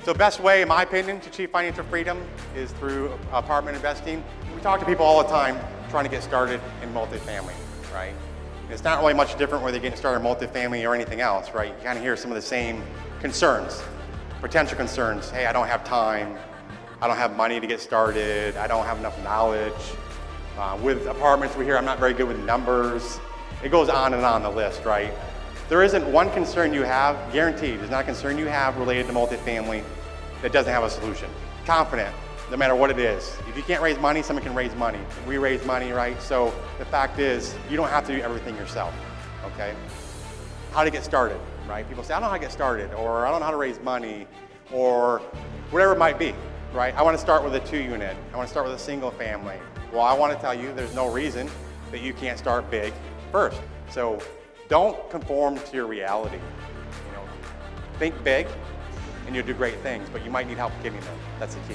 So best way, in my opinion, to achieve financial freedom is through apartment investing. We talk to people all the time trying to get started in multifamily, right? It's not really much different whether you're getting started in multifamily or anything else, right? You kind of hear some of the same concerns, potential concerns. Hey, I don't have time. I don't have money to get started. I don't have enough knowledge. With apartments, we hear I'm not very good with numbers. It goes on and on the list, right? There isn't one concern you have, guaranteed, there's not a concern you have related to multifamily that doesn't have a solution. Confident, no matter what it is. If you can't raise money, someone can raise money. We raise money, right? So the fact is, you don't have to do everything yourself, okay? How to get started, right? People say, I don't know how to get started, or I don't know how to raise money, or whatever it might be, right? I want to start with a 2-unit. I want to start with a single family. Well, I want to tell you there's no reason that you can't start big first. So don't conform to your reality. Think big and you'll do great things, but you might need help getting there. That's the key.